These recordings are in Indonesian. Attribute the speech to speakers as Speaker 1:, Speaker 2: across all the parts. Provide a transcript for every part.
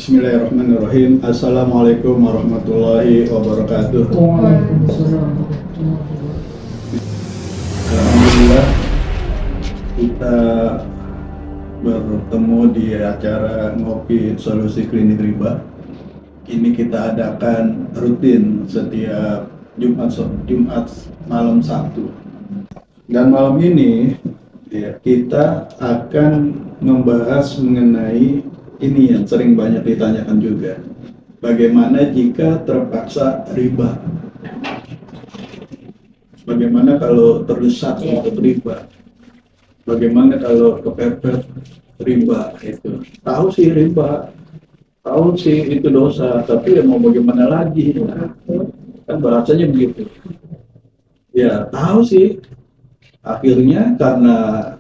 Speaker 1: Bismillahirrahmanirrahim. Assalamualaikum warahmatullahi wabarakatuh. Alhamdulillah kita bertemu di acara ngopi solusi klinik riba. Ini kita adakan rutin setiap Jumat malam Sabtu. Dan malam ini ya, kita akan membahas mengenai ini yang sering banyak ditanyakan juga. Bagaimana jika terpaksa riba? Bagaimana kalau terdesak untuk riba? Bagaimana kalau kepepet riba itu? Tahu sih riba, tahu sih itu dosa, tapi ya mau bagaimana lagi? Kan bahasanya begitu. Ya tahu sih. Akhirnya karena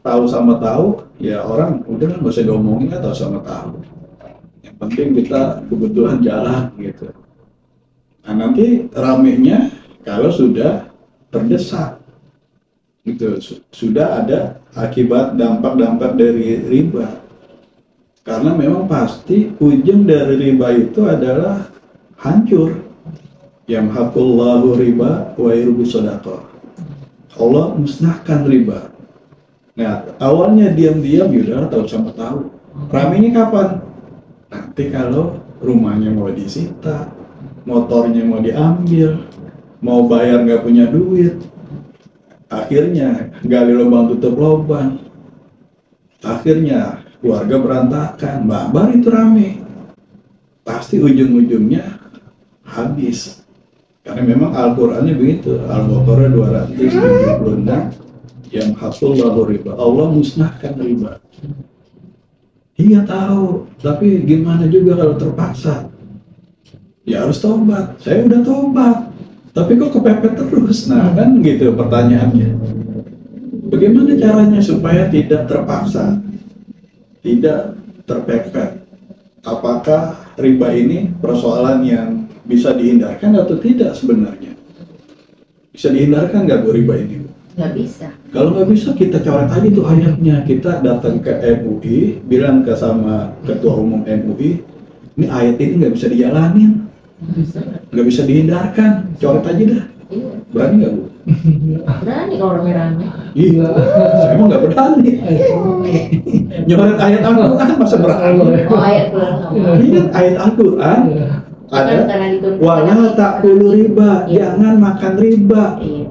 Speaker 1: tahu sama tahu, ya orang udah nggak usah diomongin, tahu sama tahu. Yang penting kita kebetulan jalan gitu. Nah nanti ramenya kalau sudah terdesak, gitu, sudah ada akibat dampak-dampak dari riba. Karena memang pasti ujung dari riba itu adalah hancur. Yamhaqullahu riba wa yurbi shadaqah. Allah musnahkan riba. Nah, awalnya diam-diam, yaudah tahu sama tahu. Ramenya kapan? Nanti kalau rumahnya mau disita, motornya mau diambil, mau bayar nggak punya duit, akhirnya gali lubang tutup lubang, akhirnya keluarga berantakan, babar itu rame. Pasti ujung-ujungnya habis. Karena memang Al-Qur'annya begitu. Al-Baqarah 276, yang hafullahu riba, Allah musnahkan riba. Iya tahu, tapi gimana juga kalau terpaksa? Ya harus tobat. Saya udah tobat, tapi kok kepepet terus? Nah kan gitu pertanyaannya. Bagaimana caranya supaya tidak terpaksa, tidak terpepet? Apakah riba ini persoalan yang bisa dihindarkan atau tidak sebenarnya? Bisa dihindarkan nggak Bu riba ini?
Speaker 2: Nggak bisa.
Speaker 1: Kalau nggak bisa kita coret aja tuh ayatnya. Kita datang ke MUI, bilang ke sama ketua umum MUI, ini ayat ini nggak bisa dijalanin, nggak bisa dihindarkan, coret aja dah.
Speaker 2: Iya.
Speaker 1: Berani nggak Bu?
Speaker 2: Berani kalau rame-rame.
Speaker 1: Iya, saya emang nggak berani. Nyoret ayat Al-Quran masa berani?
Speaker 2: Oh ayat Quran.
Speaker 1: Ini kan ayat Al-Quran. Ada wala ta'kulu riba, jangan makan riba.
Speaker 2: Iya.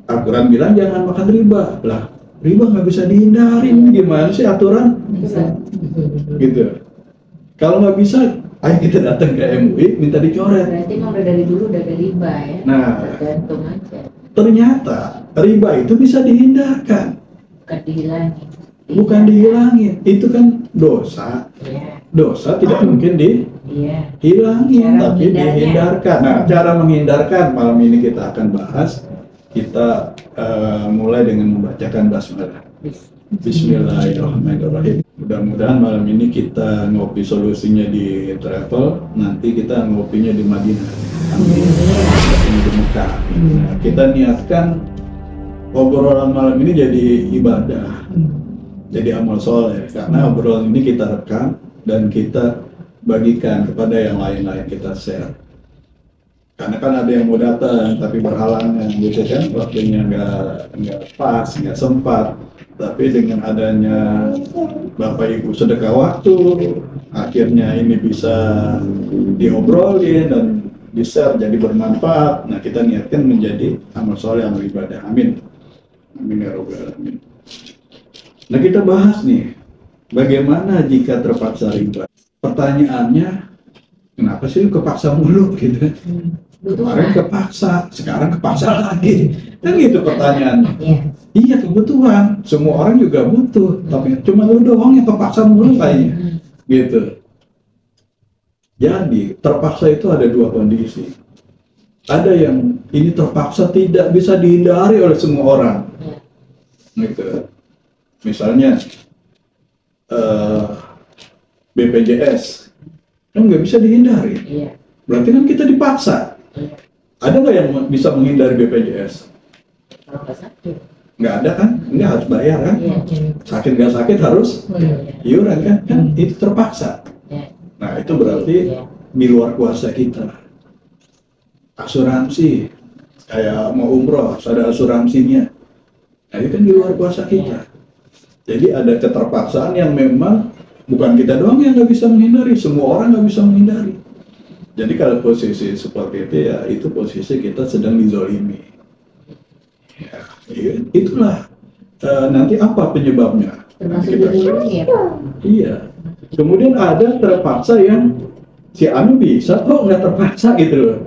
Speaker 1: Al-Quran bilang jangan makan riba. Lah, riba nggak bisa dihindarin. Gimana sih aturan?
Speaker 2: Bisa.
Speaker 1: Gitu. Kalau nggak bisa, ayo kita datang ke MUI minta dicoret.
Speaker 2: Berarti memang udah dari dulu udah ada riba ya.
Speaker 1: Nah,
Speaker 2: tergantung aja.
Speaker 1: Ternyata riba itu bisa dihindarkan,
Speaker 2: Bukan dihilangin.
Speaker 1: bukan dihilangin. Itu kan dosa.
Speaker 2: Iya.
Speaker 1: Dosa tidak mungkin
Speaker 2: Iya.
Speaker 1: dihilangin,
Speaker 2: Cara
Speaker 1: tapi
Speaker 2: menghindarnya.
Speaker 1: dihindarkan. Nah, cara menghindarkan malam ini kita akan bahas. Kita mulai dengan membacakan basmalah. Bismillahirrahmanirrahim. Mudah-mudahan malam ini kita ngopi solusinya di travel, nanti kita ngopinya di Madinah. Ini di Mekah. Nah, kita niatkan obrolan malam ini jadi ibadah, jadi amal soleh. Karena obrolan ini kita rekam dan kita bagikan kepada yang lain-lain, kita share. Karena kan ada yang mau datang tapi berhalangan gitu kan, waktunya nggak pas, nggak sempat. Tapi dengan adanya Bapak Ibu sedekah waktu, akhirnya ini bisa diobrolin dan di-share jadi bermanfaat. Nah kita niatkan menjadi amal soleh, amal ibadah. Amin. Amin ya rabbal alamin. Nah kita bahas nih, bagaimana jika terpaksa riba? Pertanyaannya, kenapa sih kepaksa mulu gitu? Kemarin kepaksa, sekarang kepaksa lagi. Kan gitu pertanyaannya.
Speaker 2: Iya.
Speaker 1: Iya kebutuhan, semua orang juga butuh, tapi cuma lu doang yang kepaksa mulu kayaknya. Gitu. Jadi terpaksa itu ada dua kondisi. Ada yang ini terpaksa tidak bisa dihindari oleh semua orang. Gitu. Misalnya BPJS kan nggak bisa dihindari.
Speaker 2: Iya.
Speaker 1: Berarti kan kita dipaksa.
Speaker 2: Iya.
Speaker 1: Ada nggak yang bisa menghindari BPJS?
Speaker 2: Kalau nggak sakit.
Speaker 1: Nggak ada kan? Ini harus bayar kan?
Speaker 2: Iya.
Speaker 1: Sakit nggak sakit harus
Speaker 2: Iya.
Speaker 1: iuran kan? Kan itu terpaksa.
Speaker 2: Iya.
Speaker 1: Nah, itu berarti
Speaker 2: Iya.
Speaker 1: di luar kuasa kita. Asuransi, kayak mau umroh, harus ada asuransinya. Nah, itu kan di luar kuasa kita. Jadi ada keterpaksaan yang memang bukan kita doang yang nggak bisa menghindari, semua orang nggak bisa menghindari. Jadi kalau posisi seperti itu ya, itu posisi kita sedang dizolimi. Ya, itulah. Nanti apa penyebabnya?
Speaker 2: Termasuk
Speaker 1: Kita-
Speaker 2: dilindungi ya Pak?
Speaker 1: Iya. Kemudian ada terpaksa yang si Anu bisa kok nggak terpaksa gitu loh.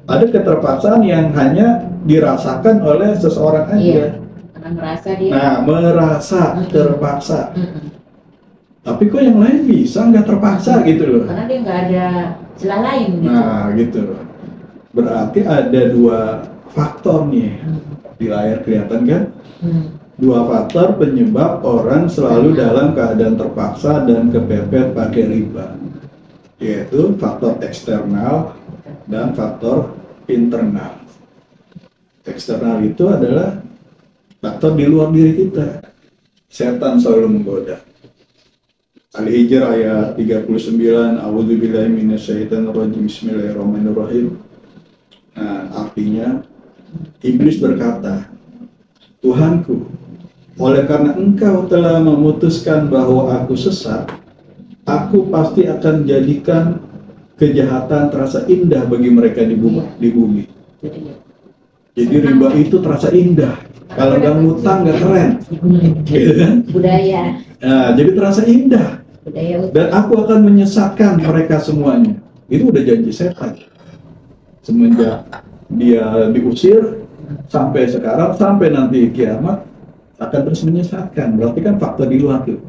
Speaker 1: Ada keterpaksaan yang hanya dirasakan oleh seseorang aja.
Speaker 2: Iya. Karena merasa dia.
Speaker 1: Nah, merasa terpaksa.
Speaker 2: Mm-mm.
Speaker 1: Tapi kok yang lain bisa nggak terpaksa gitu loh.
Speaker 2: Karena dia nggak ada celah lain gitu.
Speaker 1: Nah, gitu. Berarti ada dua faktor nih. Di layar kelihatan kan? Dua faktor penyebab orang selalu dalam keadaan terpaksa dan kepepet pakai riba, yaitu faktor eksternal dan faktor internal. Eksternal itu adalah faktor di luar diri kita. Setan selalu menggoda. Al-Hijr ayat 39, A'udzubillahi minasyaitonirrajim, Bismillahirrahmanirrahim. Nah, artinya iblis berkata, Tuhanku, oleh karena engkau telah memutuskan bahwa aku sesat, aku pasti akan jadikan kejahatan terasa indah bagi mereka di bumi. Jadi riba itu terasa indah. Kalau nggak ngutang nggak keren, gitu kan?
Speaker 2: Budaya.
Speaker 1: Nah, jadi terasa indah.
Speaker 2: Budaya
Speaker 1: Dan aku akan menyesatkan mereka semuanya. Itu udah janji setan. Semenjak dia diusir sampai sekarang, sampai nanti kiamat akan terus menyesatkan. Berarti kan faktor di luar tuh.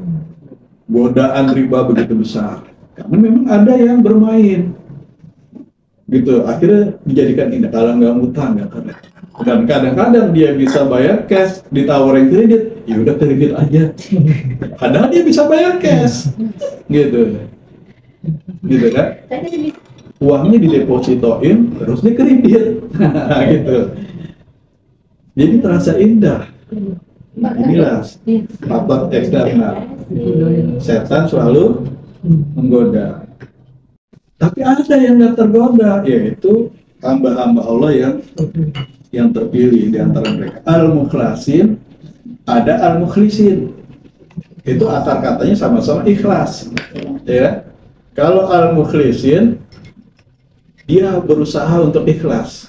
Speaker 1: Godaan riba begitu besar. Karena memang ada yang bermain. Gitu, akhirnya dijadikan indah. Kalau nggak ngutang nggak keren. Dan kadang-kadang dia bisa bayar cash, ditawarin kredit, ya udah kredit aja. Padahal dia bisa bayar cash, gitu kan? Uangnya didepositoin, terus dikredit, gitu. Jadi terasa indah. Nah, inilah faktor eksternal. Setan selalu menggoda. Tapi ada yang nggak tergoda, yaitu hamba-hamba Allah yang terpilih di antara mereka. Al-Mukhlasin, ada Al-Mukhlisin. Itu akar katanya sama-sama ikhlas. Ya. Kalau Al-Mukhlisin, dia berusaha untuk ikhlas.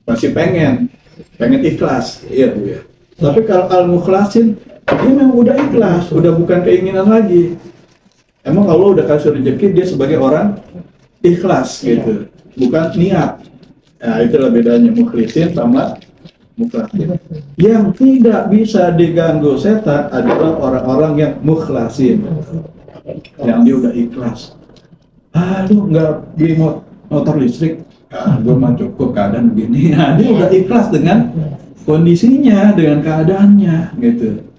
Speaker 1: Masih pengen ikhlas, iya Bu ya. Tapi kalau Al-Mukhlasin, dia memang udah ikhlas, udah bukan keinginan lagi. Emang Allah udah kasih rezeki dia sebagai orang ikhlas gitu, bukan niat. Nah, itulah bedanya mukhlisin sama mukhlasin. Yang tidak bisa diganggu setan adalah orang-orang yang mukhlasin, yang dia udah ikhlas. Aduh, nggak beli motor listrik, gue mah cukup keadaan begini. Nah, dia udah ikhlas dengan kondisinya, dengan keadaannya, gitu.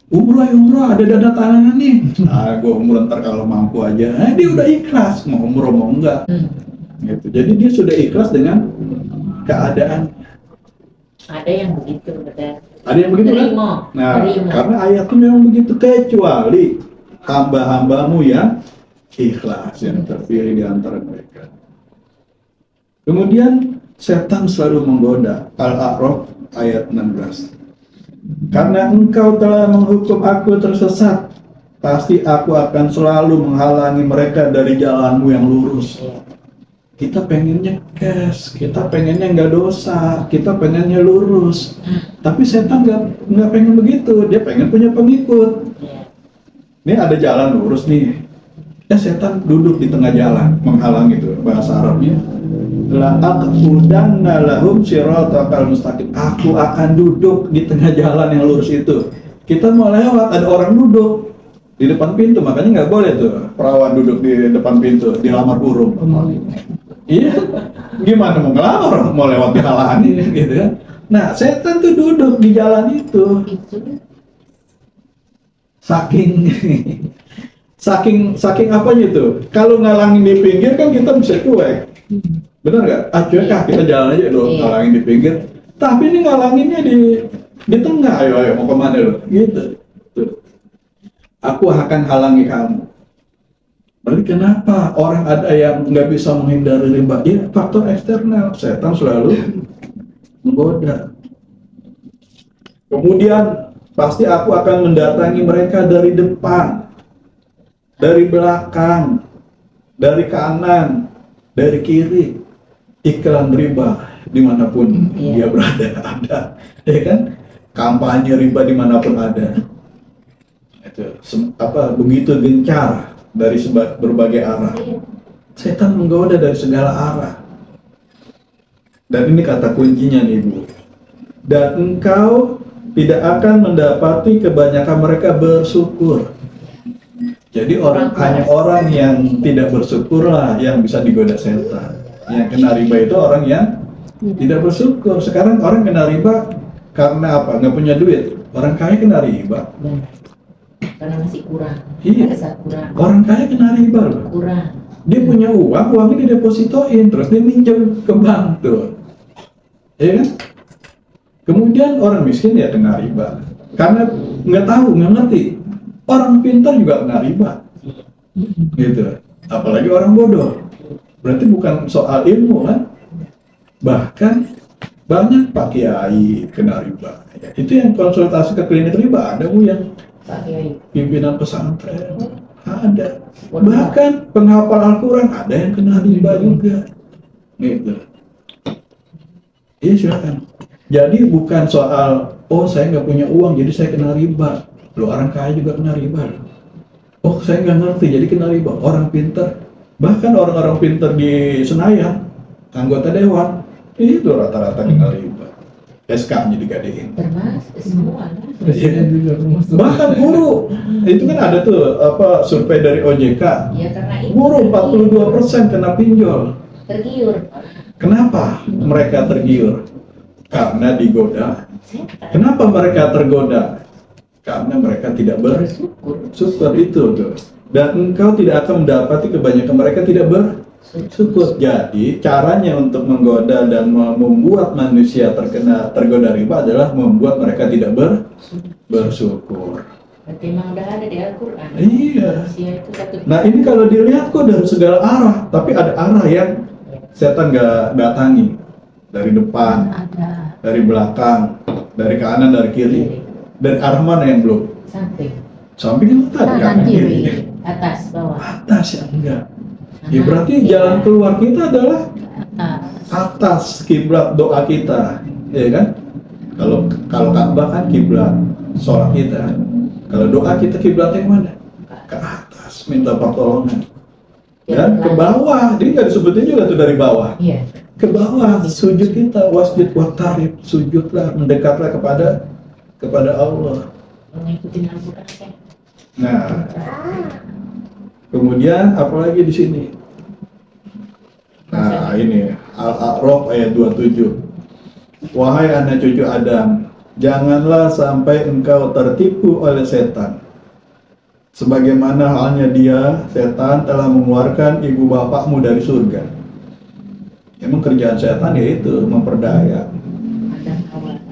Speaker 1: Umroh ada dana tangan nih. Gue umroh ntar kalau mampu aja. Nah, dia udah ikhlas mau umroh mau enggak. Gitu. Jadi dia sudah ikhlas dengan keadaan.
Speaker 2: Ada yang begitu, betul.
Speaker 1: Ada yang begitu kan? Nah, karena ayatnya memang begitu, kecuali hamba-hambamu yang ikhlas, yang terpilih di antara mereka. Kemudian setan selalu menggoda. Al-A'raf ayat 16. Karena engkau telah menghukum aku tersesat, pasti aku akan selalu menghalangi mereka dari jalanmu yang lurus. Kita pengennya cash, kita pengennya nggak dosa, kita pengennya lurus. Tapi setan nggak pengen begitu, dia pengen punya pengikut. Ini ada jalan lurus nih, setan duduk di tengah jalan, menghalangi itu bahasa Arabnya. La aqudanna lahum siratal mustaqim. Aku akan duduk di tengah jalan yang lurus itu. Kita mau lewat, ada orang duduk di depan pintu, makanya nggak boleh tuh perawan duduk di depan pintu, dilamar burung. Iya, gimana mau ngelamar, mau lewat dihalangi gitu kan? Nah, setan tuh duduk di jalan itu. Saking apanya tuh? Kalau ngalangin di pinggir kan kita bisa cuek. Benar nggak? Cuek kita jalan aja dong, ngalangin di pinggir. Tapi ini ngalanginnya di tengah. Ayo mau kemana lo? Gitu. Tuh. Aku akan halangi kamu. Berarti kenapa orang ada yang nggak bisa menghindari riba? Ya, faktor eksternal, setan selalu menggoda. Kemudian pasti aku akan mendatangi mereka dari depan, dari belakang, dari kanan, dari kiri. Iklan riba dimanapun dia berada ada, ya kan? Kampanye riba dimanapun ada. Itu begitu gencar dari berbagai arah. Setan menggoda dari segala arah. Dan ini kata kuncinya nih Bu. Dan engkau tidak akan mendapati kebanyakan mereka bersyukur. Jadi hanya orang yang tidak bersyukurlah yang bisa digoda setan. Yang kena riba itu orang yang tidak bersyukur. Sekarang orang kena riba karena apa? Nggak punya duit. Orang kaya kena riba.
Speaker 2: Karena masih kurang.
Speaker 1: Iya.
Speaker 2: Kurang.
Speaker 1: Orang kaya kena riba loh.
Speaker 2: Kurang.
Speaker 1: Dia punya uang, uangnya didepositoin, terus dia minjem ke bank tuh. Ya kan? Kemudian orang miskin ya kena riba. Karena nggak tahu, nggak ngerti. Orang pintar juga kena riba. Gitu. Apalagi orang bodoh. Berarti bukan soal ilmu kan? Bahkan banyak Pak Kiai kena riba. Ya, itu yang konsultasi ke klinik riba ada Bu yang pimpinan pesantren ada. Bahkan penghafal Al-Quran ada yang kena riba juga. Gitu. Iya silakan. Jadi bukan soal saya nggak punya uang jadi saya kena riba. Loh orang kaya juga kena riba. Oh saya nggak ngerti jadi kena riba. Orang pintar, bahkan orang-orang pintar di Senayan, anggota dewan itu rata-rata kena riba. SK-nya digadein.
Speaker 2: Termasuk semua.
Speaker 1: Bahkan guru itu kan ada tuh survei dari OJK.
Speaker 2: Ya, karena itu
Speaker 1: guru 42% kena pinjol.
Speaker 2: Tergiur.
Speaker 1: Kenapa mereka tergiur? Karena digoda. Kenapa mereka tergoda? Karena mereka tidak bersyukur itu tuh. Dan engkau tidak akan mendapati kebanyakan mereka tidak bersyukur. Jadi caranya untuk menggoda dan membuat manusia tergoda riba adalah membuat mereka tidak bersyukur.
Speaker 2: Berarti memang udah ada di Al-Quran.
Speaker 1: Iya.
Speaker 2: Itu
Speaker 1: nah ini kalau dilihat kok dari segala arah, tapi ada arah yang setan nggak datangi. Dari depan, dari belakang, dari kanan, dari kiri. Dari arah mana yang belum? Samping yang tadi, kanan kiri.
Speaker 2: Atas, bawah.
Speaker 1: Atas ya enggak. Ya berarti jalan keluar kita adalah atas kiblat doa kita, ya kan? Kalau Ka'bah kan kiblat sholat kita. Kalau doa kita kiblatnya mana? Ke atas, minta pertolongan. Dan ke bawah, dia nggak disebutin juga tuh dari bawah.
Speaker 2: Iya.
Speaker 1: Ke bawah, sujud kita, wasjud waqtarib, sujudlah, mendekatlah kepada Allah.
Speaker 2: Mengikuti Al-Quran kan?
Speaker 1: Nah, kemudian apalagi di sini? Nah, ini Al-A'raf ayat 27. Wahai anak cucu Adam, janganlah sampai engkau tertipu oleh setan. Sebagaimana halnya dia, setan telah mengeluarkan ibu bapakmu dari surga. Emang kerjaan setan yaitu memperdaya.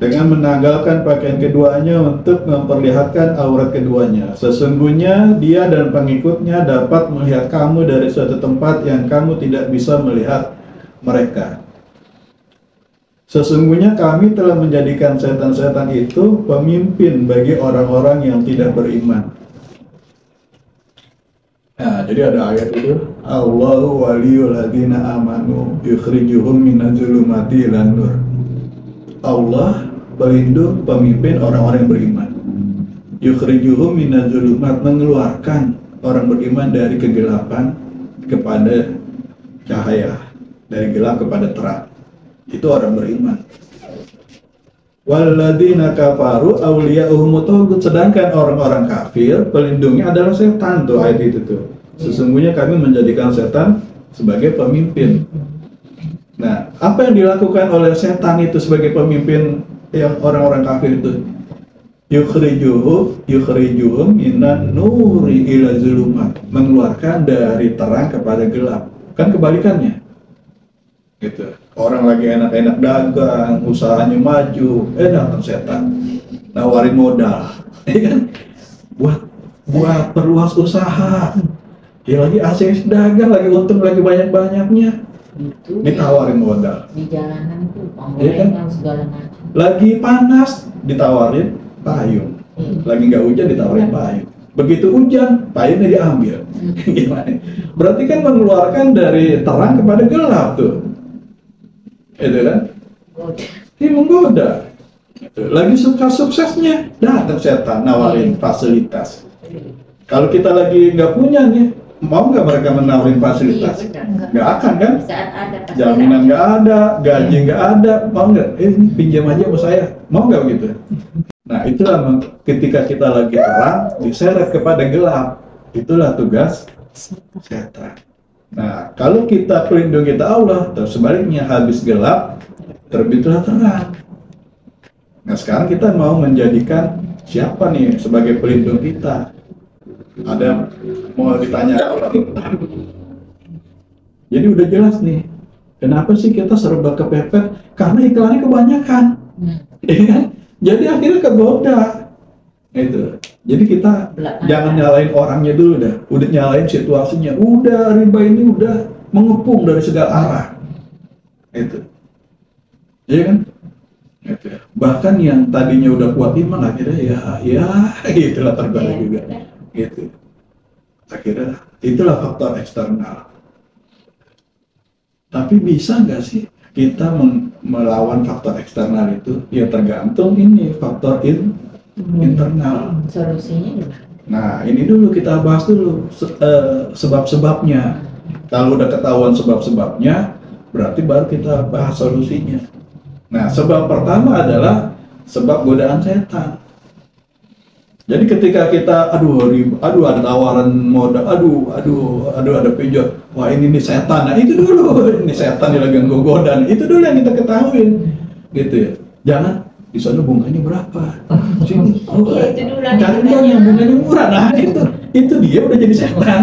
Speaker 1: Dengan menanggalkan pakaian keduanya untuk memperlihatkan aurat keduanya. Sesungguhnya dia dan pengikutnya dapat melihat kamu dari suatu tempat yang kamu tidak bisa melihat mereka. Sesungguhnya kami telah menjadikan setan-setan itu pemimpin bagi orang-orang yang tidak beriman. Nah, jadi ada ayat itu, Allahu waliyul ladzina amanu yukhrijuhum minadz-dzulumati ilan nur. Allah pelindung pemimpin orang-orang yang beriman. Yukhrijuhum minadz-dzulumat, mengeluarkan orang beriman dari kegelapan kepada cahaya, dari gelap kepada terang. Itu orang beriman. Walladzina kafaru awliya'uhum taghut, sedangkan orang-orang kafir pelindungnya adalah setan tuh ayat itu tuh. Sesungguhnya kami menjadikan setan sebagai pemimpin. Nah, apa yang dilakukan oleh setan itu sebagai pemimpin yang orang-orang kafir itu? Yukhrijuhum minan nuri ila zulumat, mengeluarkan dari terang kepada gelap. Kan kebalikannya. Gitu. Orang lagi enak-enak dagang, usahanya maju, datang setan nawarin modal, ya kan? Buat perluas usaha, Ya lagi ACS dagang, lagi untung lagi banyak-banyaknya,
Speaker 2: Itu
Speaker 1: ditawarin modal.
Speaker 2: di jalanan tuh
Speaker 1: Iya kan?
Speaker 2: penggorengan segala macam.
Speaker 1: Lagi panas, ditawarin payung. Lagi nggak hujan, ditawarin payung. Begitu hujan, payungnya diambil. Gimana? Berarti kan mengeluarkan dari terang kepada gelap tuh. Itu kan? Ini menggoda. Gitu. Lagi suksesnya, datang setan nawarin fasilitas. Kalau kita lagi nggak punya nih, mau nggak mereka menawarin fasilitas?
Speaker 2: Iya, benar.
Speaker 1: Nggak akan kan?
Speaker 2: Di saat ada pasti
Speaker 1: Jaminan
Speaker 2: ada.
Speaker 1: nggak ada, gaji nggak ada, mau nggak? Ini pinjam aja sama saya, mau nggak begitu? Nah itulah ketika kita lagi terang diseret kepada gelap, itulah tugas setan. Nah kalau kita pelindung kita Allah, terus sebaliknya habis gelap terbitlah terang. Nah sekarang kita mau menjadikan siapa nih sebagai pelindung kita? Ada mau ditanya apa? Jadi udah jelas nih, kenapa sih kita serba kepepet? Karena iklannya kebanyakan, ya kan? Jadi akhirnya kegoda. Itu. Jadi kita
Speaker 2: Belakang.
Speaker 1: jangan nyalain orangnya dulu dah, udah nyalain situasinya. Udah riba ini udah mengepung dari segala arah. Itu, iya kan? Itu. Bahkan yang tadinya udah kuat iman akhirnya ya gitulah terbalik
Speaker 2: Iya,
Speaker 1: juga.
Speaker 2: benar.
Speaker 1: Gitu. Akhirnya itulah faktor eksternal. Tapi bisa nggak sih kita melawan faktor eksternal itu? Ya tergantung ini faktor internal.
Speaker 2: Solusinya gimana?
Speaker 1: Nah ini dulu kita bahas dulu sebab-sebabnya. Kalau udah ketahuan sebab-sebabnya, berarti baru kita bahas solusinya. Nah sebab pertama adalah sebab godaan setan. Jadi ketika kita aduh ada tawaran modal, aduh ada pinjol, wah ini nih setan. Nah itu dulu, ini setan yang lagi godaan. Itu dulu yang kita ketahuin, gitu ya. Jangan di sana bunganya berapa? Sini,
Speaker 2: Itu dulu
Speaker 1: cari dong yang bunganya murah. Nah itu dia udah jadi setan.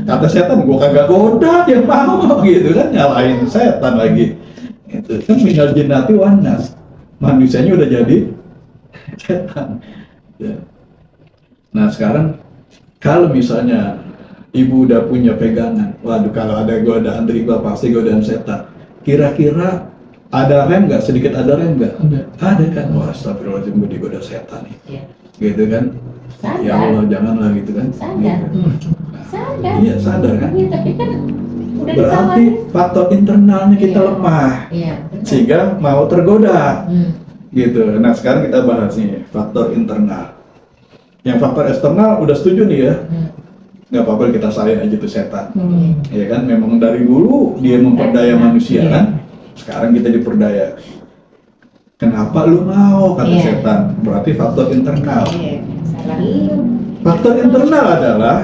Speaker 1: Kata setan, gua kagak goda, dia mau gitu kan, nyalain setan lagi. Itu kan minal jinnati wan nas. Manusianya udah jadi setan. Ya. Nah sekarang kalau misalnya ibu udah punya pegangan, waduh kalau ada godaan riba pasti godaan setan. Kira-kira ada rem nggak? Sedikit ada rem nggak? Ada kan? Wah astagfirullahaladzim gue digoda setan nih.
Speaker 2: Iya.
Speaker 1: Gitu kan?
Speaker 2: Sadar.
Speaker 1: Ya Allah janganlah gitu kan?
Speaker 2: Sadar.
Speaker 1: Gitu. Nah,
Speaker 2: Sadar.
Speaker 1: iya sadar kan?
Speaker 2: Iya, tapi kan udah
Speaker 1: Berarti
Speaker 2: ditawarin.
Speaker 1: faktor internalnya kita
Speaker 2: Iya.
Speaker 1: lemah,
Speaker 2: Iya, benar.
Speaker 1: sehingga mau tergoda. Gitu. Nah sekarang kita bahas nih faktor internal. Yang faktor eksternal udah setuju nih ya, nggak apa-apa kita salin aja tuh setan. Ya kan memang dari dulu dia memperdaya manusia kan. Sekarang kita diperdaya. Kenapa lu mau kata
Speaker 2: Iya.
Speaker 1: setan? Berarti faktor internal.
Speaker 2: Iya, salah lu.
Speaker 1: Faktor internal adalah